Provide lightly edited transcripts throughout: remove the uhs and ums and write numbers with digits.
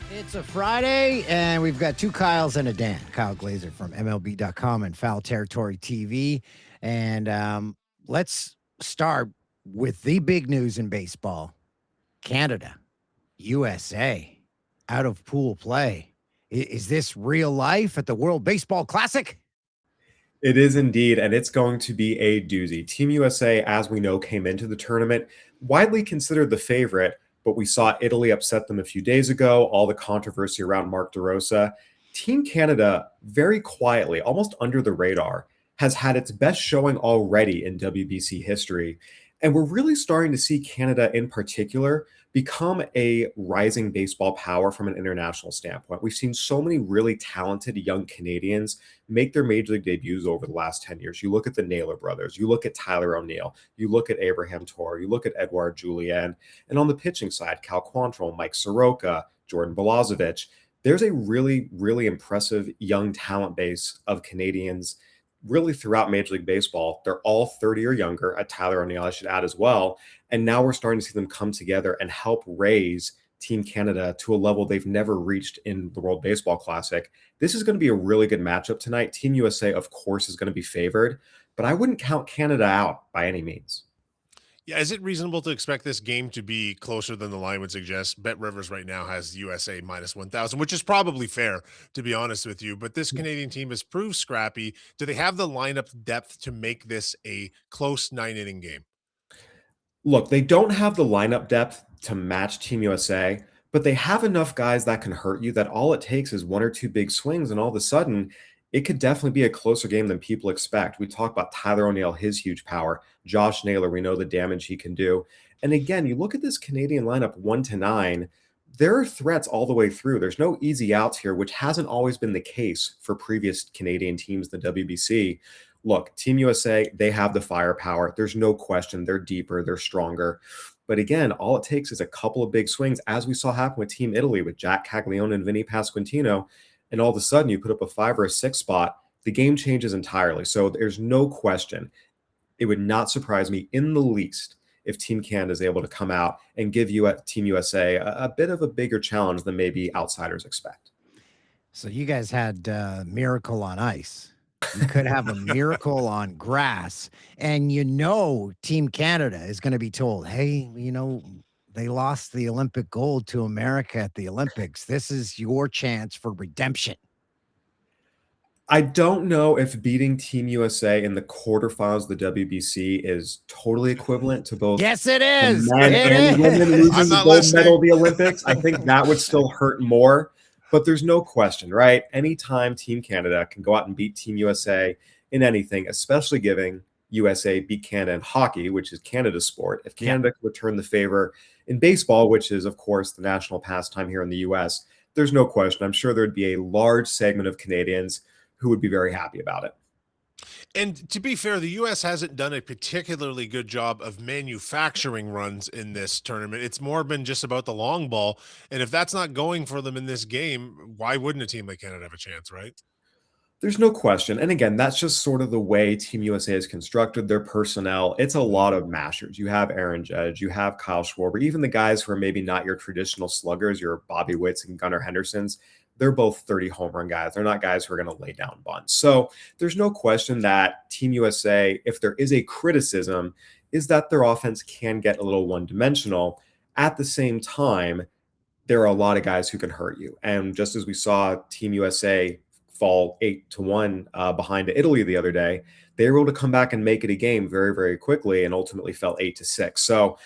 It's a Friday, and we've got two Kyles and a Dan. Kyle Glaser from MLB.com and Foul Territory TV. And let's start with the big news in baseball. Canada, USA, out of pool play. Is this real life at the World Baseball Classic? It is indeed, and it's going to be a doozy. Team USA, as we know, came into the tournament widely considered the favorite, but we saw Italy upset them a few days ago, all the controversy around Mark DeRosa. Team Canada, very quietly, almost under the radar, has had its best showing already in WBC history. And we're really starting to see Canada in particular become a rising baseball power from an international standpoint. We've seen so many really talented young Canadians make their major league debuts over the last 10 years. You look at the Naylor brothers, you look at Tyler O'Neill, you look at Abraham Torre, you look at Edouard Julien, and on the pitching side, Cal Quantrill, Mike Soroka, Jordan Balazovic. There's a really, really impressive young talent base of Canadians really throughout Major League Baseball. They're all 30 or younger, at Tyler O'Neill, I should add as well. And now we're starting to see them come together and help raise Team Canada to a level they've never reached in the World Baseball Classic. This is going to be a really good matchup tonight. Team USA, of course, is going to be favored, but I wouldn't count Canada out by any means. Yeah, is it reasonable to expect this game to be closer than the line would suggest? Bet Rivers right now has USA minus 1,000, which is probably fair, to be honest with you. But this Canadian team has proved scrappy. Do they have the lineup depth to make this a close 9 inning game? Look, they don't have the lineup depth to match Team USA, but they have enough guys that can hurt you that all it takes is one or two big swings, and all of a sudden, it could definitely be a closer game than people expect. We talk about Tyler O'Neill, his huge power. Josh Naylor, we know the damage he can do. And again, you look at this Canadian lineup 1 to 9, there are threats all the way through. There's no easy outs here, which hasn't always been the case for previous Canadian teams in the WBC. Look, Team USA, they have the firepower. There's no question. They're deeper, they're stronger. But again, all it takes is a couple of big swings, as we saw happen with Team Italy with Jack Caglione and Vinny Pasquantino. And all of a sudden, you put up a 5 or a 6 spot, the game changes entirely. So there's no question. It would not surprise me in the least if Team Canada is able to come out and give you Team USA a bit of a bigger challenge than maybe outsiders expect. So you guys had Miracle on Ice. You could have a miracle on grass. And Team Canada is going to be told, hey, they lost the Olympic gold to America at the Olympics. This is your chance for redemption. I don't know if beating Team USA in the quarterfinals of the WBC is totally equivalent to both Yes, it is. men and women losing I'm the not gold listening. medal of the Olympics. I think that would still hurt more. But there's no question, right? Anytime Team Canada can go out and beat Team USA in anything, especially giving USA beat Canada in hockey, which is Canada's sport, if Canada can return the favor in baseball, which is, of course, the national pastime here in the US, there's no question. I'm sure there'd be a large segment of Canadians who would be very happy about it. And to be fair, the U.S. hasn't done a particularly good job of manufacturing runs in this tournament. It's more been just about the long ball. And if that's not going for them in this game, why wouldn't a team like Canada have a chance, right? There's no question. And again, that's just sort of the way Team USA is constructed, their personnel. It's a lot of mashers. You have Aaron Judge, you have Kyle Schwarber, even the guys who are maybe not your traditional sluggers, your Bobby Witts and Gunnar Hendersons. They're both 30 home run guys. They're not guys who are going to lay down bunts. So there's no question that Team USA, if there is a criticism, is that their offense can get a little one dimensional. At the same time, there are a lot of guys who can hurt you. And just as we saw Team USA fall 8-1 behind Italy the other day, they were able to come back and make it a game very, very quickly and ultimately fell 8-6. So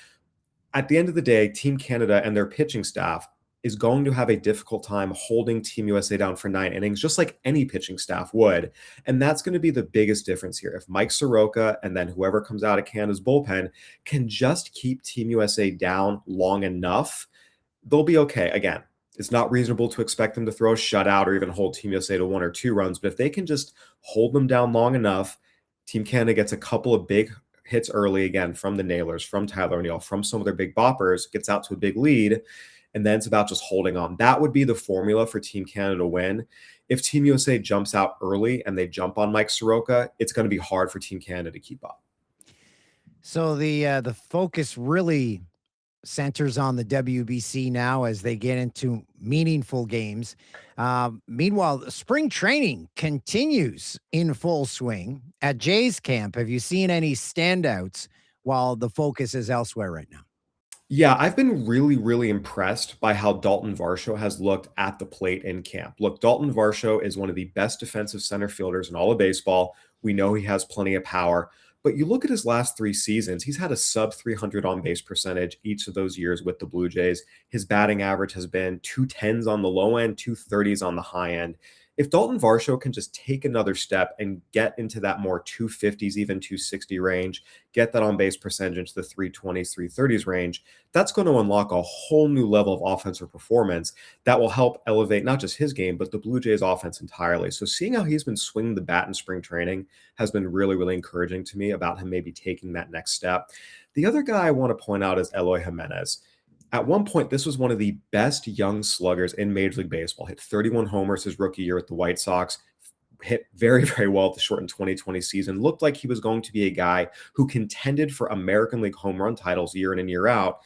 at the end of the day, Team Canada and their pitching staff is going to have a difficult time holding Team USA down for 9 innings, just like any pitching staff would. And that's going to be the biggest difference here. If Mike Soroka and then whoever comes out of Canada's bullpen can just keep Team USA down long enough, they'll be okay. Again, it's not reasonable to expect them to throw a shutout or even hold Team USA to 1 or 2 runs. But if they can just hold them down long enough, Team Canada gets a couple of big hits early again from the Nailers, from Tyler O'Neill, from some of their big boppers, gets out to a big lead, and then it's about just holding on. That would be the formula for Team Canada to win. If Team USA jumps out early and they jump on Mike Soroka, it's going to be hard for Team Canada to keep up. So the focus really centers on the WBC now as they get into meaningful games. Meanwhile, spring training continues in full swing at Jay's camp. Have you seen any standouts while the focus is elsewhere right now? Yeah, I've been really, really impressed by how Dalton Varsho has looked at the plate in camp. Look, Dalton Varsho is one of the best defensive center fielders in all of baseball. We know he has plenty of power, but you look at his last 3 seasons, he's had a sub 300 on base percentage each of those years with the Blue Jays. His batting average has been 210s on the low end, 230s on the high end. If Dalton Varsho can just take another step and get into that more 250s, even 260 range, get that on base percentage into the 320s, 330s range, that's going to unlock a whole new level of offensive performance that will help elevate not just his game, but the Blue Jays offense entirely. So seeing how he's been swinging the bat in spring training has been really, really encouraging to me about him maybe taking that next step. The other guy I want to point out is Eloy Jimenez. At one point, this was one of the best young sluggers in Major League Baseball. Hit 31 homers his rookie year with the White Sox. Hit very, very well at the shortened 2020 season. Looked like he was going to be a guy who contended for American League home run titles year in and year out.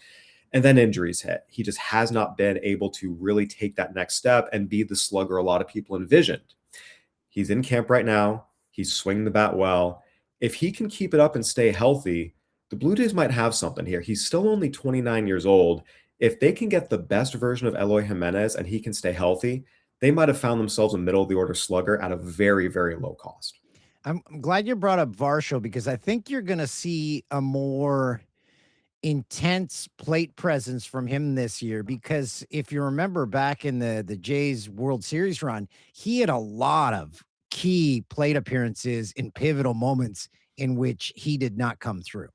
And then injuries hit. He just has not been able to really take that next step and be the slugger a lot of people envisioned. He's in camp right now. He's swinging the bat well. If he can keep it up and stay healthy, the Blue Jays might have something here. He's still only 29 years old. If they can get the best version of Eloy Jimenez and he can stay healthy, they might have found themselves a middle of the order slugger at a very, very low cost. I'm glad you brought up Varsho because I think you're going to see a more intense plate presence from him this year because if you remember back in the Jays World Series run, he had a lot of key plate appearances in pivotal moments in which he did not come through.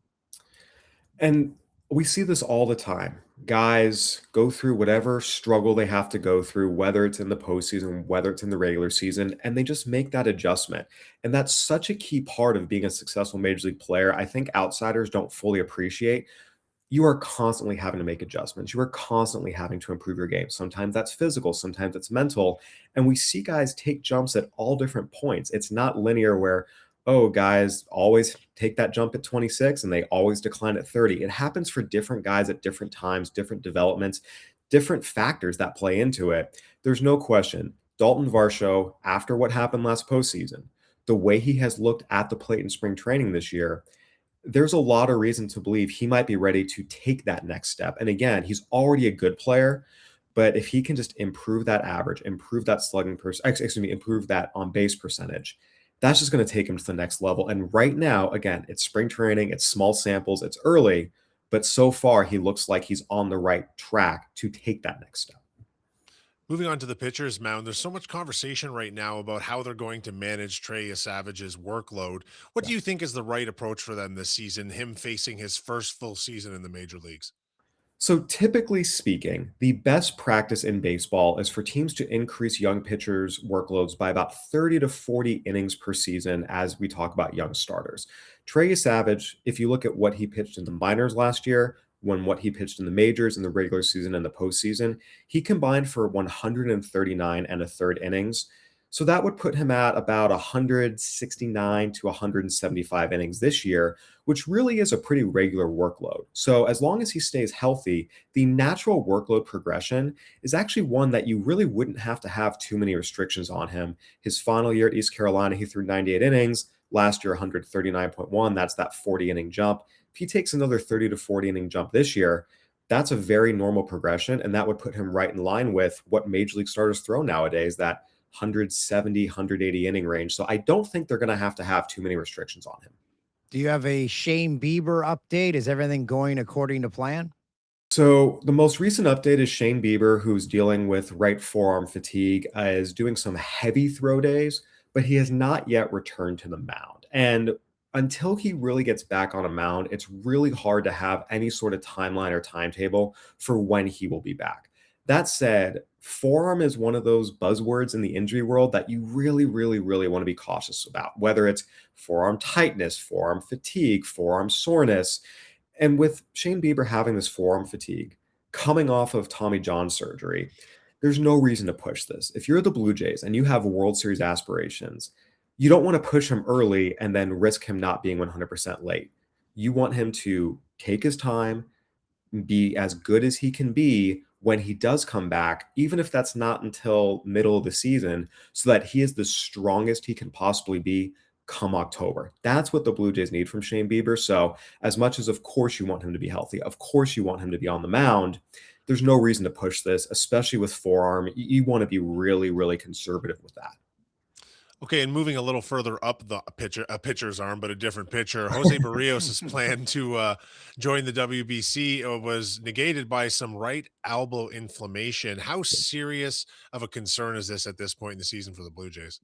And we see this all the time. Guys go through whatever struggle they have to go through, whether it's in the postseason, whether it's in the regular season, and they just make that adjustment. And that's such a key part of being a successful Major League player. I think outsiders don't fully appreciate. You are constantly having to make adjustments. You are constantly having to improve your game. Sometimes that's physical, sometimes it's mental. And we see guys take jumps at all different points. It's not linear where, oh, guys always take that jump at 26 and they always decline at 30. It happens for different guys at different times, different developments, different factors that play into it. There's no question. Dalton Varsho, after what happened last postseason, the way he has looked at the plate in spring training this year, there's a lot of reason to believe he might be ready to take that next step. And again, he's already a good player, but if he can just improve that average, improve that improve that on base percentage, that's just going to take him to the next level. And right now, again, it's spring training, it's small samples, it's early, but so far he looks like he's on the right track to take that next step. Moving on to the pitcher's mound, there's so much conversation right now about how they're going to manage Trey Savage's workload. What do you think is the right approach for them this season, him facing his first full season in the major leagues? So typically speaking, the best practice in baseball is for teams to increase young pitchers' workloads by about 30 to 40 innings per season as we talk about young starters. Trey Savage, if you look at what he pitched in the minors last year, what he pitched in the majors, in the regular season and the postseason, he combined for 139 and a third innings. So that would put him at about 169 to 175 innings this year, which really is a pretty regular workload. So as long as he stays healthy, the natural workload progression is actually one that you really wouldn't have to have too many restrictions on him. His final year at East Carolina, he threw 98 innings. Last year, 139.1. That's that 40 inning jump. If he takes another 30 to 40 inning jump this year, that's a very normal progression. And that would put him right in line with what major league starters throw nowadays, that 170, 180 inning range. So I don't think they're going to have too many restrictions on him. Do you have a Shane Bieber update? Is everything going according to plan? So the most recent update is Shane Bieber, who's dealing with right forearm fatigue, is doing some heavy throw days, but he has not yet returned to the mound. And until he really gets back on a mound, it's really hard to have any sort of timeline or timetable for when he will be back. That said, forearm is one of those buzzwords in the injury world that you really, really, really want to be cautious about, whether it's forearm tightness, forearm fatigue, forearm soreness. And with Shane Bieber having this forearm fatigue, coming off of Tommy John surgery, there's no reason to push this. If you're the Blue Jays and you have World Series aspirations, you don't want to push him early and then risk him not being 100% late. You want him to take his time, be as good as he can be when he does come back, even if that's not until middle of the season, so that he is the strongest he can possibly be come October. That's what the Blue Jays need from Shane Bieber. So, as much as, of course, you want him to be healthy, of course, you want him to be on the mound, there's no reason to push this, especially with forearm. You want to be really, really conservative with that. Okay, and moving a little further up the pitcher's arm, but a different pitcher. Jose Barrios' plan to join the WBC was negated by some right elbow inflammation. How serious of a concern is this at this point in the season for the Blue Jays?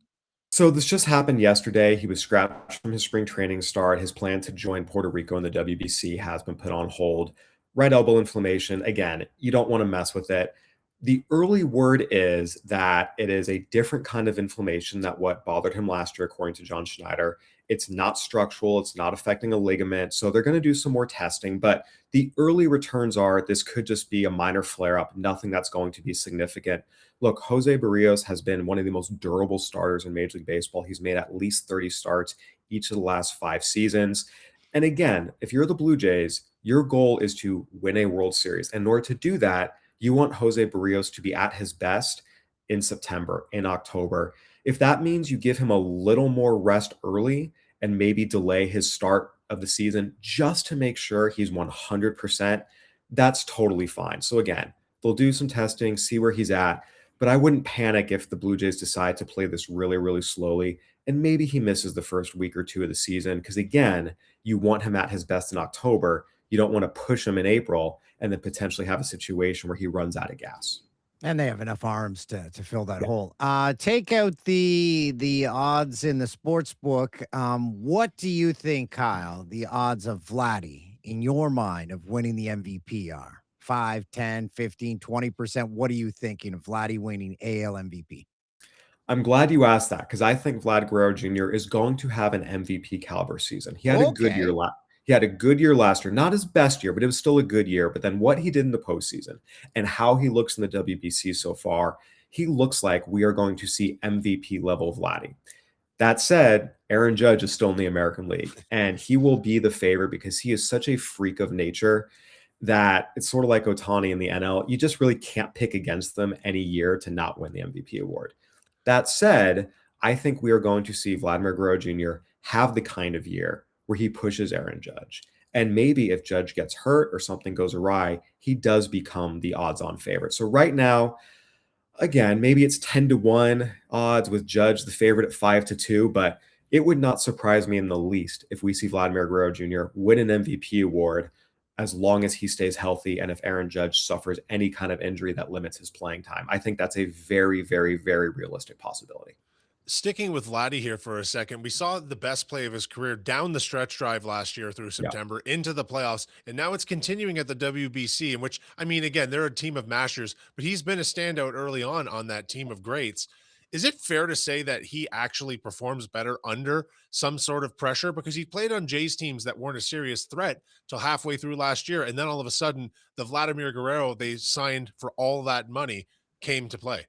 So this just happened yesterday. He was scratched from his spring training start. His plan to join Puerto Rico in the WBC has been put on hold. Right elbow inflammation, again, you don't want to mess with it. The early word is that it is a different kind of inflammation than what bothered him last year, according to John Schneider. It's not structural, it's not affecting a ligament. So they're going to do some more testing, but the early returns are this could just be a minor flare up, nothing that's going to be significant. Look, Jose Barrios has been one of the most durable starters in Major League Baseball. He's made at least 30 starts each of the last 5 seasons. And again, if you're the Blue Jays, your goal is to win a World Series. And in order to do that, you want Jose Barrios to be at his best in September, in October. If that means you give him a little more rest early and maybe delay his start of the season just to make sure he's 100%, that's totally fine. So again, they'll do some testing, see where he's at. But I wouldn't panic if the Blue Jays decide to play this really, really slowly. And maybe he misses the first week or two of the season. Because again, you want him at his best in October. You don't want to push him in April and then potentially have a situation where he runs out of gas. And they have enough arms to fill that Yeah. hole. Take out the odds in the sports book. What do you think, Kyle, the odds of Vladdy in your mind of winning the MVP are? 5, 10, 15, 20%. What are you thinking of Vladdy winning AL MVP? I'm glad you asked that because I think Vlad Guerrero Jr. is going to have an MVP caliber season. He had a good year Okay. He had a good year last year, not his best year, but it was still a good year. But then what he did in the postseason and how he looks in the WBC so far, he looks like we are going to see MVP level Vladdy. That said, Aaron Judge is still in the American League, and he will be the favorite because he is such a freak of nature that it's sort of like Otani in the NL. You just really can't pick against them any year to not win the MVP award. That said, I think we are going to see Vladimir Guerrero Jr. have the kind of year where he pushes Aaron Judge. And maybe if Judge gets hurt or something goes awry, he does become the odds on favorite. So right now, again, maybe it's 10-1 odds with Judge, the favorite at 5-2, but it would not surprise me in the least if we see Vladimir Guerrero Jr. win an MVP award as long as he stays healthy and if Aaron Judge suffers any kind of injury that limits his playing time. I think that's a very, very, very realistic possibility. Sticking with Vladdy here for a second, we saw the best play of his career down the stretch drive last year through Yeah. September into the playoffs, and now it's continuing at the WBC, in which, I mean, again, they're a team of mashers, but he's been a standout early on that team of greats. Is it fair to say that he actually performs better under some sort of pressure? Because he played on Jays teams that weren't a serious threat till halfway through last year, and then all of a sudden, the Vladimir Guerrero they signed for all that money came to play.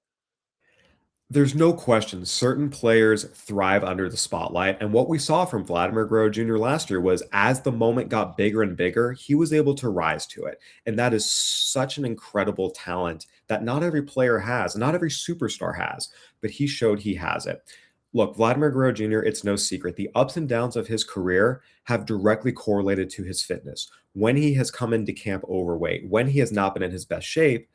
There's no question certain players thrive under the spotlight. And what we saw from Vladimir Guerrero Jr. last year was as the moment got bigger and bigger, he was able to rise to it. And that is such an incredible talent that not every player has, not every superstar has, but he showed he has it. Look, Vladimir Guerrero Jr., it's no secret. The ups and downs of his career have directly correlated to his fitness. When he has come into camp overweight, when he has not been in his best shape,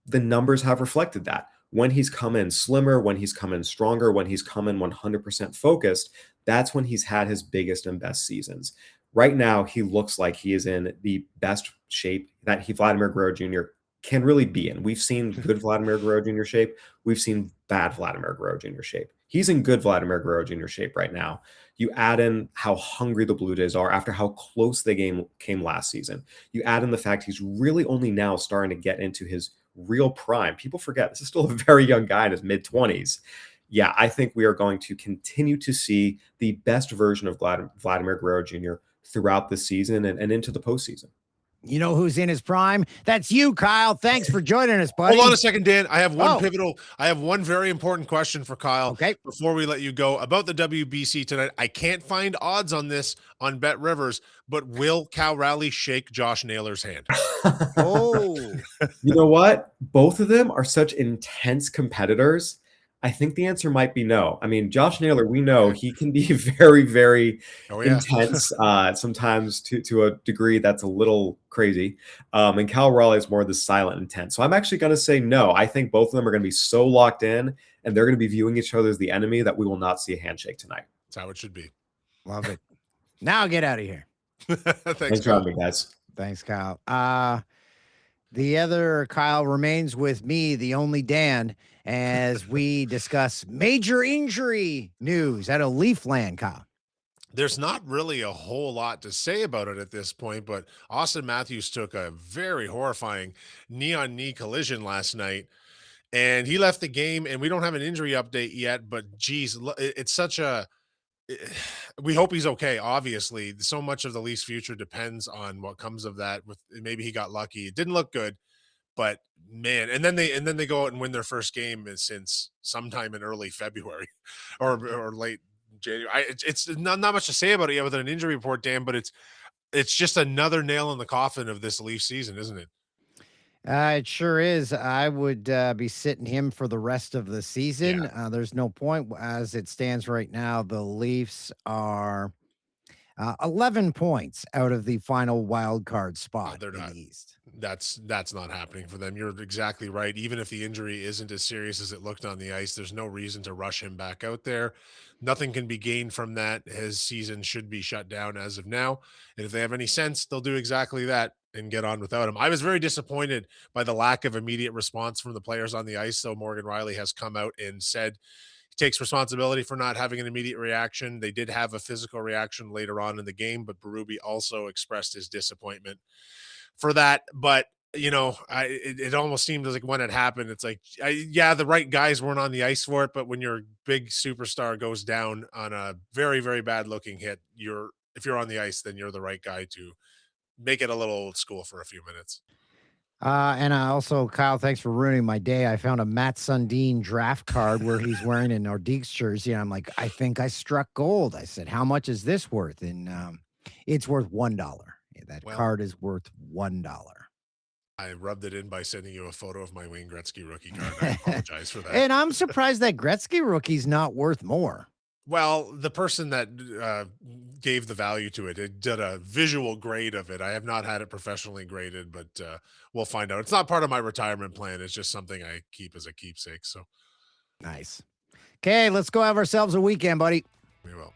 the numbers have reflected that. When he's come in slimmer, when he's come in stronger, when he's come in 100% focused, that's when he's had his biggest and best seasons. Right now, he looks like he is in the best shape that Vladimir Guerrero Jr. can really be in. We've seen good Vladimir Guerrero Jr. shape. We've seen bad Vladimir Guerrero Jr. shape. He's in good Vladimir Guerrero Jr. shape right now. You add in how hungry the Blue Jays are after how close the game came last season. You add in the fact he's really only now starting to get into his real prime. People forget this is still a very young guy in his mid-20s. Yeah, I think we are going to continue to see the best version of Vladimir Guerrero Jr. throughout the season and into the postseason. You know who's in his prime? That's you, Kyle. Thanks for joining us, buddy. Hold on a second, Dan. I have one Oh. I have one very important question for Kyle. Okay. Before we let you go about the WBC tonight. I can't find odds on this on Bet Rivers, but will Cal Raleigh shake Josh Naylor's hand? Oh. You know what? Both of them are such intense competitors. I think the answer might be no. I mean, Josh Naylor, we know he can be very, very Oh, yeah. intense, sometimes to a degree that's a little crazy. And Cal Raleigh is more the silent intense. So I'm actually going to say no. I think both of them are going to be so locked in, and they're going to be viewing each other as the enemy that we will not see a handshake tonight. That's how it should be. Love it. Now get out of here. Thanks, for having me, guys. Thanks, Kyle. The other Kyle remains with me, the only Dan, as we discuss major injury news out of Leafland, Kyle. There's not really a whole lot to say about it at this point, but Auston Matthews took a very horrifying knee-on-knee collision last night, and he left the game, and we don't have an injury update yet, but geez, it's such a we hope he's okay. Obviously, so much of the Leafs' future depends on what comes of that. With maybe he got lucky. It didn't look good, but man, and then they go out and win their first game since sometime in early February or late January. It's not much to say about it yet with an injury report, Dan, but it's just another nail in the coffin of this Leaf season, isn't it? It sure is. I would be sitting him for the rest of the season. Yeah. There's no point as it stands right now. The Leafs are 11 points out of the final wild card spot they're in not. the East. That's not happening for them. You're exactly right. Even if the injury isn't as serious as it looked on the ice, there's no reason to rush him back out there. Nothing can be gained from that. His season should be shut down as of now. And if they have any sense, they'll do exactly that and get on without him. I was very disappointed by the lack of immediate response from the players on the ice. So Morgan Riley has come out and said he takes responsibility for not having an immediate reaction. They did have a physical reaction later on in the game, but Berube also expressed his disappointment for that. But it almost seemed like when it happened, it's like, yeah, the right guys weren't on the ice for it. But when your big superstar goes down on a very, very bad looking hit, if you're on the ice, then you're the right guy to make it a little old school for a few minutes. And I also, Kyle, thanks for ruining my day. I found a Matt Sundin draft card where he's wearing an Nordiques jersey. And I'm like, I think I struck gold. I said, how much is this worth? And it's worth $1. That card is worth $1. I rubbed it in by sending you a photo of my Wayne Gretzky rookie card. I apologize for that. And I'm surprised that Gretzky rookie's not worth more. Well, the person that gave the value to it did a visual grade of it. I have not had it professionally graded, but we'll find out. It's not part of my retirement plan. It's just something I keep as a keepsake. So nice. Okay, let's go have ourselves a weekend, buddy. We will.